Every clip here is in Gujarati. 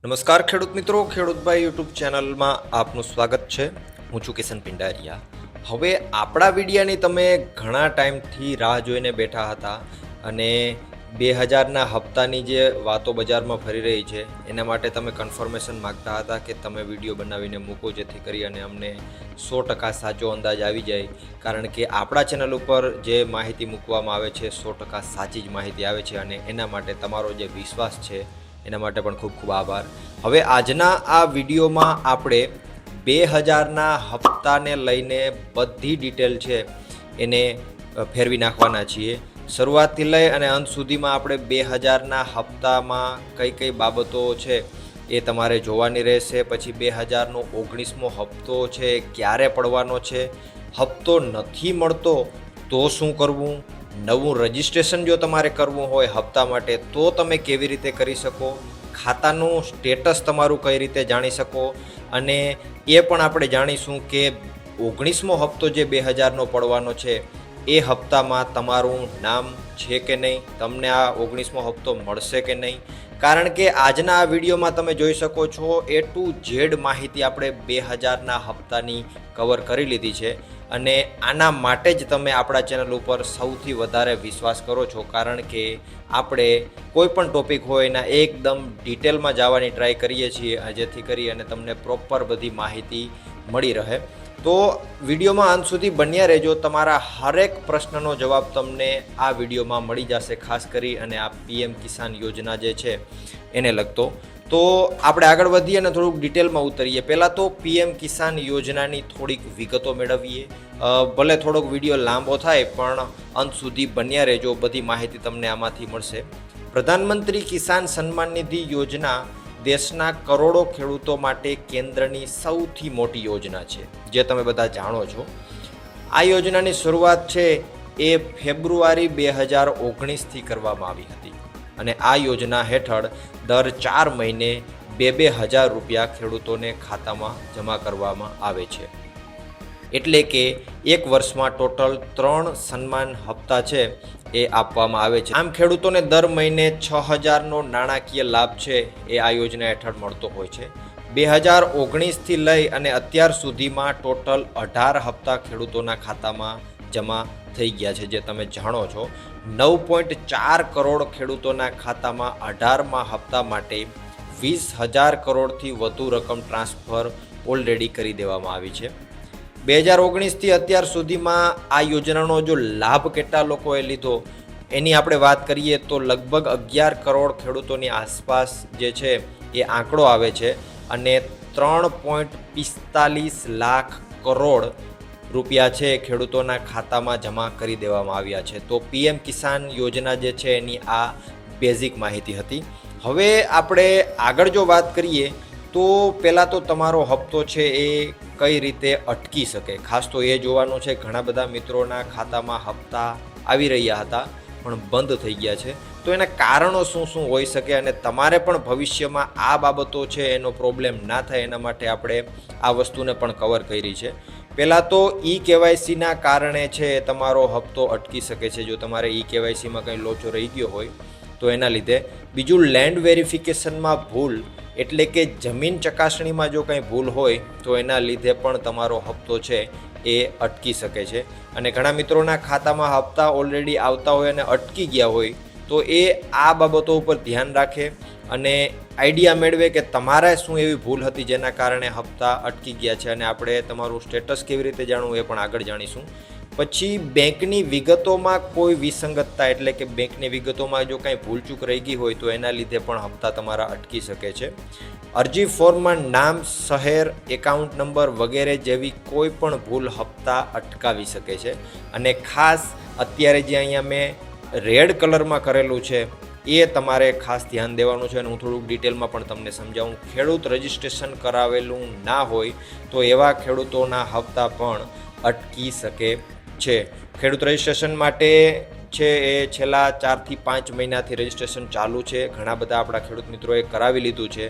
નમસ્કાર ખેડૂત મિત્રો, ખેડૂતભાઈ યુટ્યુબ ચેનલમાં આપનું સ્વાગત છે. હું છું કિશન પિંડારિયા. હવે આપણા વિડીયાની તમે ઘણા ટાઈમથી રાહ જોઈને બેઠા હતા અને 2000ના હપ્તાની જે વાતો બજારમાં ફરી રહી છે એના માટે તમે કન્ફર્મેશન માગતા હતા કે તમે વિડીયો બનાવીને મૂકો, જેથી કરી અને અમને 100% સાચો અંદાજ આવી જાય. કારણ કે આપણા ચેનલ ઉપર જે માહિતી મૂકવામાં આવે છે 100% સાચી જ માહિતી આવે છે અને એના માટે તમારો જે વિશ્વાસ છે એના માટે પણ ખૂબ ખૂબ આભાર. હવે આજના આ વિડીયોમાં આપણે 2000ના હપ્તાને લઈને બધી ડિટેલ છે એને ફેરવી નાખવાના છીએ. શરૂઆતથી લઈ અને અંત સુધીમાં આપણે 2000ના હપ્તામાં કઈ કઈ બાબતો છે એ તમારે જોવાની રહેશે. પછી 2019મો હપ્તો છે એ ક્યારે પડવાનો છે, હપ્તો નથી મળતો તો શું કરવું, નવું રજિસ્ટ્રેશન જો તમારે કરવું હોય હપ્તા માટે તો તમે કેવી રીતે કરી શકો, ખાતાનું સ્ટેટસ તમારું કઈ રીતે જાણી શકો, અને એ પણ આપણે જાણીશું કે 19મો હપ્તો જે 2000નો પડવાનો છે એ હપ્તામાં તમારું નામ છે કે નહીં, તમને આ 19મો હપ્તો મળશે કે નહીં. કારણ કે આજના આ વિડીયોમાં તમે જોઈ શકો છો A to Z માહિતી આપણે 2000ના હપ્તાની કવર કરી લીધી છે અને આના માટે જ તમે આપણા ચેનલ ઉપર સૌથી વધારે વિશ્વાસ કરો છો. કારણ કે આપણે કોઈ પણ ટોપિક હોય એના એકદમ ડિટેલમાં જવાની ટ્રાય કરીએ છીએ, જેથી કરી અને તમને પ્રોપર બધી માહિતી મળી રહે. તો વિડીયોમાં અંત સુધી બન્યા રહેજો. તમારા હરેક પ્રશ્નનો જવાબ તમને આ વિડીયોમાં મળી જશે, ખાસ કરી અને આ PM કિસાન યોજના જે છે એને લગતો. તો આપણે આગળ વધીએ અને થોડુંક ડિટેલમાં ઉતરીએ. પહેલાં તો PM કિસાન યોજનાની થોડીક વિગતો મેળવીએ. ભલે થોડોક વિડીયો લાંબો થાય પણ અંત સુધી બન્યા રહેજો, બધી માહિતી તમને આમાંથી મળશે. પ્રધાનમંત્રી કિસાન સન્માન નિધિ યોજના દેશના કરોડો ખેડૂતો માટે કેન્દ્રની સૌથી મોટી યોજના છે, જે તમે બધા જાણો છો. આ યોજનાની શરૂઆત છે એ ફેબ્રુઆરી 2019થી કરવામાં આવી હતી અને આ યોજના હેઠળ દર 4 મહિને 2,000 રૂપિયા ખેડૂતોને ખાતામાં જમા કરવામાં આવે છે. એટલે કે એક વર્ષમાં ટોટલ 3 સન્માન હપ્તા છે એ આપવામાં આવે છે. આમ ખેડૂતોને દર મહિને 6,000નો નાણાકીય લાભ છે એ આ યોજના હેઠળ મળતો હોય છે. 2019થી લઈ અને અત્યાર સુધીમાં ટોટલ 18 હપ્તા ખેડૂતોના ખાતામાં જમા થઈ ગયા છે, જે તમે જાણો છો. 9.4 કરોડ ખેડૂતોના ખાતામાં 18મા હપ્તા માટે 20,000 કરોડથી વધુ રકમ ટ્રાન્સફર ઓલરેડી કરી દેવામાં આવી છે. 2019થી અત્યાર સુધીમાં આ યોજનાનો જો લાભ કેટલા લોકોએ લીધો એની આપણે વાત કરીએ તો લગભગ 11 કરોડ ખેડૂતોની આસપાસ જે છે એ આંકડો આવે છે અને 3.45 લાખ કરોડ રૂપિયા છે ખેડૂતોના ખાતામાં જમા કરી દેવામાં આવ્યા છે. તો PM કિસાન યોજના જે છે એની આ બેઝિક માહિતી હતી. હવે આપણે આગળ જો વાત કરીએ તો પહેલાં તો તમારો હપ્તો છે એ કઈ રીતે અટકી શકે, ખાસ તો એ જોવાનું છે. ઘણા બધા મિત્રોના ખાતામાં હપ્તા આવી રહ્યા હતા પણ બંધ થઈ ગયા છે. તો એના કારણો શું શું હોઈ શકે અને તમારે પણ ભવિષ્યમાં આ બાબતો છે એનો પ્રોબ્લેમ ના થાય એના માટે આપણે આ વસ્તુને પણ કવર કરી છે. પહેલાં તો KYCના કારણે છે તમારો હપ્તો અટકી શકે છે, જો તમારે KYCમાં કંઈ લોચો રહી ગયો હોય તો એના લીધે. બીજું, લેન્ડ વેરિફિકેશનમાં ભૂલ, એટલે કે જમીન ચકાસણીમાં જો કંઈ ભૂલ હોય તો એના લીધે પણ તમારો હપ્તો છે એ અટકી શકે છે. અને ઘણા મિત્રોના ખાતામાં હપ્તા ઓલરેડી આવતા હોય અને અટકી ગયા હોય તો એ આ બાબતો ઉપર ધ્યાન રાખે અને આઈડિયા મેળવે કે તમારે શું એવી ભૂલ હતી જેના કારણે હપ્તા અટકી ગયા છે, અને આપણે તમારું સ્ટેટસ કેવી રીતે જાણવું એ પણ આગળ જાણીશું. પછી બેંકની વિગતોમાં કોઈ વિસંગતતા, એટલે કે બેંકની વિગતોમાં જો કાંઈ ભૂલચૂક રહી ગઈ હોય તો એના લીધે પણ હપ્તા તમારા અટકી શકે છે. અરજી ફોર્મમાં નામ, શહેર, એકાઉન્ટ નંબર વગેરે જેવી કોઈ પણ ભૂલ હપ્તા અટકાવી શકે છે. અને ખાસ અત્યારે જે અહીંયા મેં રેડ કલરમાં કરેલું છે એ તમારે ખાસ ધ્યાન દેવાનું છે અને હું થોડુંક ડિટેલમાં પણ તમને સમજાવું. ખેડૂત રજિસ્ટ્રેશન કરાવેલું ના હોય તો એવા ખેડૂતોના હપ્તા પણ અટકી શકે છે. ખેડૂત રજિસ્ટ્રેશન માટે છે એ છેલ્લા 4 થી 5 મહિનાથી રજિસ્ટ્રેશન ચાલુ છે. ઘણા બધા આપણા ખેડૂત મિત્રોએ કરાવી લીધું છે.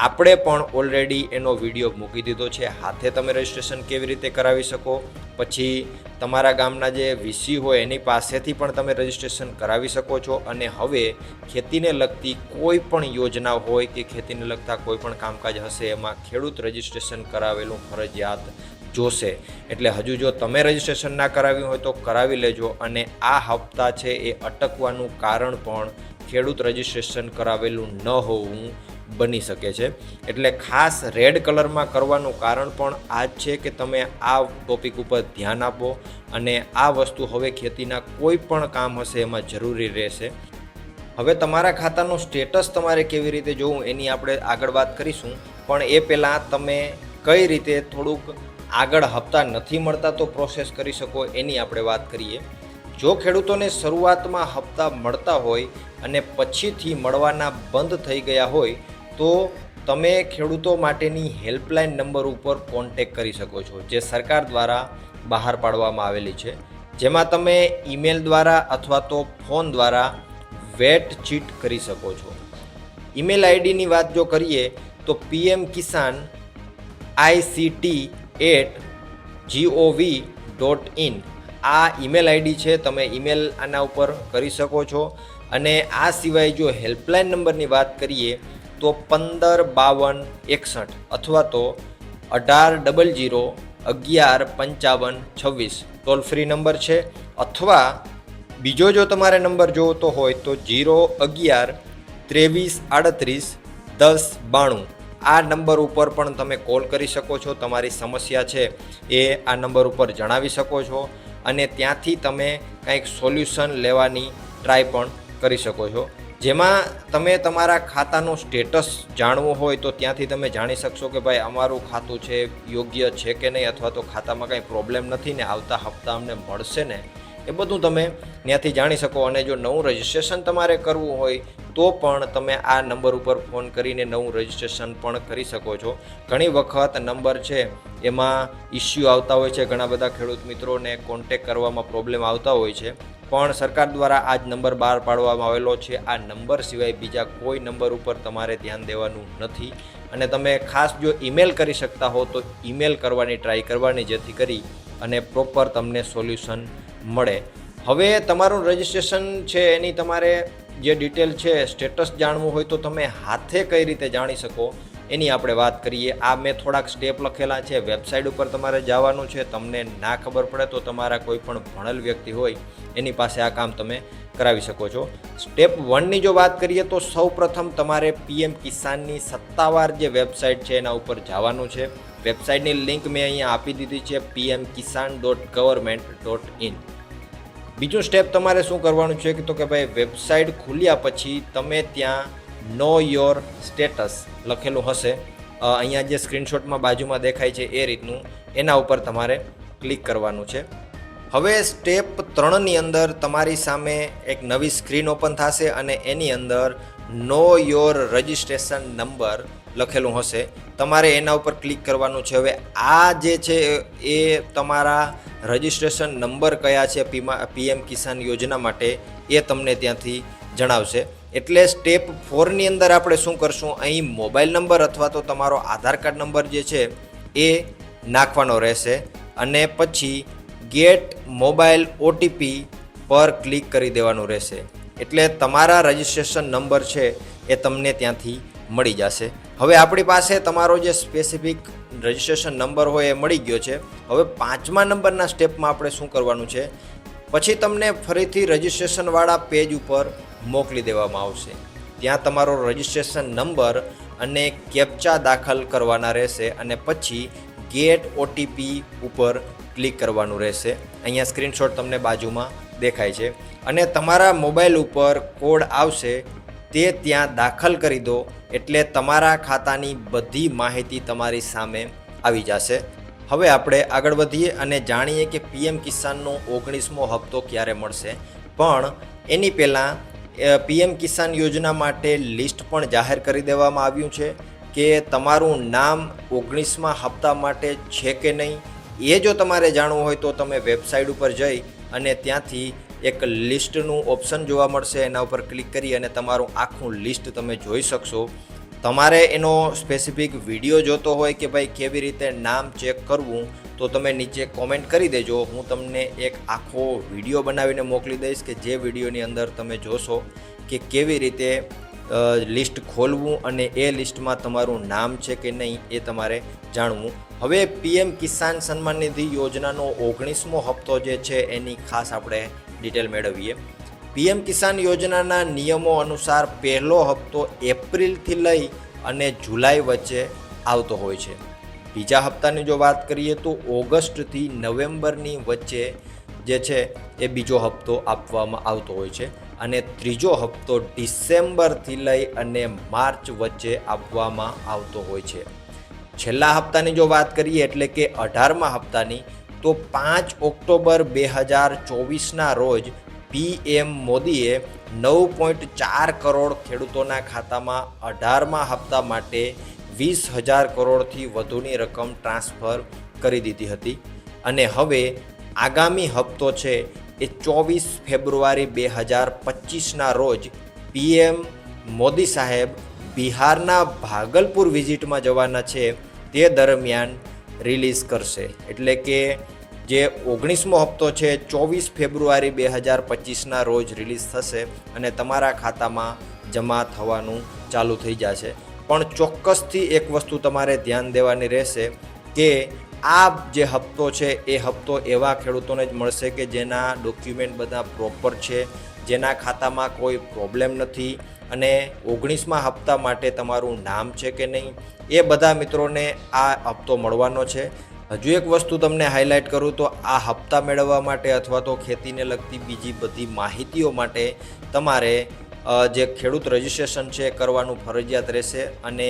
આપણે પણ ઓલરેડી એનો વિડીયો મૂકી દીધો છે. હાથે તમે રજિસ્ટ્રેશન કેવી રીતે કરાવી શકો, પછી તમારા ગામના જે વીસી હોય એની પાસેથી પણ તમે રજિસ્ટ્રેશન કરાવી શકો છો. અને હવે ખેતીને લગતી કોઈ પણ યોજના હોય કે ખેતીને લગતા કોઈ પણ કામકાજ હશે એમાં ખેડૂત રજિસ્ટ્રેશન કરાવેલું ફરજિયાત જોશે. એટલે હજુ જો તમે રજિસ્ટ્રેશન ના કરાવ્યું હોય તો કરાવી લેજો. અને આ હપ્તા છે એ અટકવાનું કારણ પણ ખેડૂત રજિસ્ટ્રેશન કરાવેલું ન હોવું બની શકે છે. એટલે ખાસ રેડ કલરમાં કરવાનું કારણ પણ આ જ છે કે તમે આ ટોપિક ઉપર ધ્યાન આપો અને આ વસ્તુ હવે ખેતીના કોઈ પણ કામ હશે એમાં જરૂરી રહેશે. હવે તમારા ખાતાનું સ્ટેટસ તમારે કેવી રીતે જોવું એની આપણે આગળ વાત કરીશું. પણ એ પહેલાં તમે કઈ રીતે થોડુંક આગળ હપ્તા નથી મળતા તો પ્રોસેસ કરી શકો એની આપણે વાત કરીએ. જો ખેડૂતોને શરૂઆતમાં હપ્તા મળતા હોય અને પછીથી મળવાના બંધ થઈ ગયા હોય તો તમે ખેડૂતો માટેની હેલ્પલાઇન નંબર ઉપર કોન્ટેક કરી શકો છો, જે સરકાર દ્વારા બહાર પાડવામાં આવેલી છે. જેમાં તમે ઈમેલ દ્વારા અથવા તો ફોન દ્વારા વેટ ચીટ કરી શકો છો. ઈમેલ આઈડીની વાત જો કરીએ તો pmkisan@gov.in આ ઈમેલ આઈડી છે. તમે ઈમેલ આના ઉપર કરી શકો છો. અને આ સિવાય જો હેલ્પલાઇન નંબરની વાત કરીએ તો 155261 અથવા તો 1800115526 ટોલ ફ્રી નંબર છે. અથવા બીજો જો તમારે નંબર જોતો હોય તો 011-2338-1092 આ નંબર ઉપર પણ તમે કોલ કરી શકો છો. તમારી સમસ્યા છે એ આ નંબર ઉપર જણાવી શકો છો અને ત્યાંથી તમે કંઈક સોલ્યુશન લેવાની ટ્રાય પણ કરી શકો છો. જેમાં તમે તમારા ખાતાનું સ્ટેટસ જાણવું હોય તો ત્યાંથી તમે જાણી શકશો કે ભાઈ અમારું ખાતું છે યોગ્ય છે કે નહીં, અથવા તો ખાતામાં કંઈ પ્રોબ્લેમ નથી ને, આવતા હપ્તા અમને મળશે ને, એ બધું તમે ત્યાંથી જાણી શકો. અને જો નવું રજિસ્ટ્રેશન તમારે કરવું હોય તો પણ તમે આ નંબર ઉપર ફોન કરીને નવું રજિસ્ટ્રેશન પણ કરી શકો છો. ઘણી વખત નંબર છે એમાં ઇસ્યુ આવતા હોય છે, ઘણા બધા ખેડૂત મિત્રોને કોન્ટેક કરવામાં પ્રોબ્લેમ આવતા હોય છે. પણ સરકાર દ્વારા આ જ નંબર બહાર પાડવામાં આવેલો છે. આ નંબર સિવાય બીજા કોઈ નંબર ઉપર તમારે ધ્યાન દેવાનું નથી. અને તમે ખાસ જો ઈમેલ કરી શકતા હો તો ઈમેલ કરવાની ટ્રાય કરવાની, જેથી કરી અને પ્રોપર તમને સોલ્યુશન મળે. હવે તમારું રજિસ્ટ્રેશન છે એની તમારે જે ડિટેલ છે સ્ટેટસ જાણવું હોય તો તમે હાથે કઈ રીતે જાણી શકો એની આપણે વાત કરીએ. આ મેં થોડાક સ્ટેપ લખેલા છે. વેબસાઇટ ઉપર તમારે જવાનું છે. તમને ના ખબર પડે તો તમારા કોઈ પણ ભણેલ વ્યક્તિ હોય એની પાસે આ કામ તમે કરાવી શકો છો. સ્ટેપ 1ની જો વાત કરીએ તો સૌ પ્રથમ તમારે પીએમ કિસાનની સત્તાવાર જે વેબસાઇટ છે એના ઉપર જવાનું છે. વેબસાઇટની લિંક મેં અહીંયા આપી દીધી છે, pmkisan.government.in. બીજું સ્ટેપ તમારે શું કરવાનું છે કે ભાઈ વેબસાઇટ ખુલ્યા પછી તમે ત્યાં નો યોર સ્ટેટસ લખેલું હશે, અહીંયા જે સ્ક્રીનશોટમાં બાજુમાં દેખાય છે એ રીતનું, એના ઉપર તમારે ક્લિક કરવાનું છે. હવે સ્ટેપ 3ની અંદર તમારી સામે એક નવી સ્ક્રીન ઓપન થશે અને એની અંદર નો યોર રજિસ્ટ્રેશન નંબર લખેલું હશે. તમારે એના ઉપર ક્લિક કરવાનું છે. હવે આ જે છે એ તમારા રજિસ્ટ્રેશન નંબર કયા છે પીએમ કિસાન યોજના માટે એ તમને ત્યાંથી જણાવશે. એટલે સ્ટેપ 4ની અંદર આપણે શું કરશું, અહીં મોબાઈલ નંબર અથવા તો તમારો આધાર કાર્ડ નંબર જે છે એ નાખવાનો રહેશે અને પછી ગેટ મોબાઈલ ઓટીપી પર ક્લિક કરી દેવાનું રહેશે. એટલે તમારા રજિસ્ટ્રેશન નંબર છે એ તમને ત્યાંથી મળી જશે. હવે આપણી પાસે તમારો જે સ્પેસિફિક રજિસ્ટ્રેશન નંબર હોય એ મળી ગયો છે. હવે 5મા નંબરના સ્ટેપમાં આપણે શું કરવાનું છે, પછી તમને ફરીથી રજિસ્ટ્રેશનવાળા પેજ ઉપર મોકલી દેવામાં આવશે. ત્યાં તમારો રજિસ્ટ્રેશન નંબર અને કેપ્ચા દાખલ કરવાના રહેશે અને પછી ગેટ ઓટીપી ઉપર ક્લિક કરવાનું રહેશે. અહીંયા સ્ક્રીનશોટ તમને બાજુમાં દેખાય છે અને તમારા મોબાઈલ ઉપર કોડ આવશે તે ત્યાં દાખલ કરી દો એટલે તમારા ખાતાની બધી માહિતી તમારી સામે આવી જશે. હવે આપણે આગળ વધીએ અને જાણીએ કે પીએમ કિસાનનો 19મો હપ્તો ક્યારે મળશે. પણ એની પહેલાં પીએમ કિસાન યોજના માટે લિસ્ટ પણ જાહેર કરી દેવામાં આવ્યું છે કે તમારું નામ 19મા હપ્તા માટે છે કે નહીં. એ જો તમારે જાણવું હોય તો તમે વેબસાઇટ ઉપર જઈ અને ત્યાંથી એક લિસ્ટનું ઓપ્શન જોવા મળશે, એના ઉપર ક્લિક કરી અને તમારું આખું લિસ્ટ તમે જોઈ શકશો. તમારે એનો સ્પેસિફિક વિડીયો જોતો હોય કે ભાઈ કેવી રીતે નામ ચેક કરવું, તો તમે નીચે કોમેન્ટ કરી દેજો. હું તમને એક આખો વિડીયો બનાવીને મોકલી દઈશ કે જે વિડીયોની અંદર તમે જોશો કે કેવી રીતે લિસ્ટ ખોલવું અને એ લિસ્ટમાં તમારું નામ છે કે નહીં એ તમારે જાણવું. હવે પીએમ કિસાન સન્માન નિધિ યોજનાનો 19મો હપ્તો જે છે એની ખાસ આપણે ડિટેલ મેળવીએ. પીએમ કિસાન યોજનાના નિયમો અનુસાર પહેલો હપ્તો એપ્રિલથી લઈ અને જુલાઈ વચ્ચે આવતો હોય છે. બીજા હપ્તાની જો વાત કરીએ તો ઓગસ્ટથી નવેમ્બરની વચ્ચે જે છે એ બીજો હપ્તો આપવામાં આવતો હોય છે, અને ત્રીજો હપ્તો ડિસેમ્બરથી લઈ અને માર્ચ વચ્ચે આપવામાં આવતો હોય છે. છેલ્લા હપ્તાની જો વાત કરીએ એટલે કે 18મા હપ્તાની, તો 5 ઓક્ટોબર 2024ના રોજ પીએમ મોદીએ 9.4 કરોડ ખેડૂતોના ખાતામાં 18મા હપ્તા માટે 20,000 કરોડથી વધુની રકમ ટ્રાન્સફર કરી દીધી હતી. અને હવે આગામી હપ્તો છે એ 24 ફેબ્રુઆરી 2025ના રોજ પીએમ મોદી સાહેબ બિહારના ભાગલપુર વિઝિટમાં જવાના છે, તે દરમિયાન રિલીઝ કરશે. એટલે કે જે 19મો હપ્તો છે 24 ફેબ્રુઆરી 2025ના રોજ રિલીઝ થશે અને તમારા ખાતામાં જમા થવાનું ચાલુ થઈ જશે. પણ ચોક્કસથી એક વસ્તુ તમારે ધ્યાન દેવાની રહેશે કે આ જે હપ્તો છે એ હપ્તો એવા ખેડૂતોને જ મળશે કે જેના ડોક્યુમેન્ટ બધા પ્રોપર છે, જેના ખાતામાં કોઈ પ્રોબ્લેમ નથી, અને 19મા હપ્તા માટે તમારું નામ છે કે નહીં, એ બધા મિત્રોને આ હપ્તો મળવાનો છે. હજુ એક વસ્તુ તમને હાઇલાઇટ કરું તો આ હપ્તા મેળવવા માટે અથવા તો ખેતીને લગતી બીજી બધી માહિતીઓ માટે તમારે જે ખેડૂત રજિસ્ટ્રેશન છે કરવાનું ફરજિયાત રહેશે. અને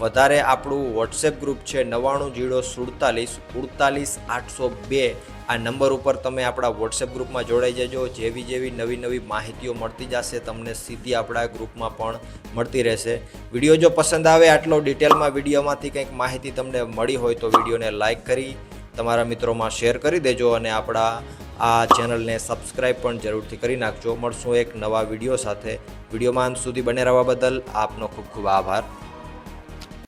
વધારે આપણું વોટ્સએપ ગ્રુપ છે 99 047 802 આ નંબર ઉપર તમે આપણા વોટ્સએપ ગ્રુપમાં જોડાઈ જજો. જેવી નવી માહિતીઓ મળતી જશે તમને સીધી આપણા ગ્રુપમાં પણ મળતી રહેશે. વિડીયો જો પસંદ આવે, આટલો ડિટેલમાં વિડીયોમાંથી કંઈક માહિતી તમને મળી હોય તો વિડીયોને લાઇક કરી તમારા મિત્રોમાં શેર કરી દેજો, અને આપણા આ ચેનલને સબસ્ક્રાઈબ પણ જરૂરથી કરી નાખજો. મળશું એક નવા વિડીયો સાથે. વિડીયોમાં અંત સુધી બને રહેવા બદલ આપનો ખૂબ ખૂબ આભાર.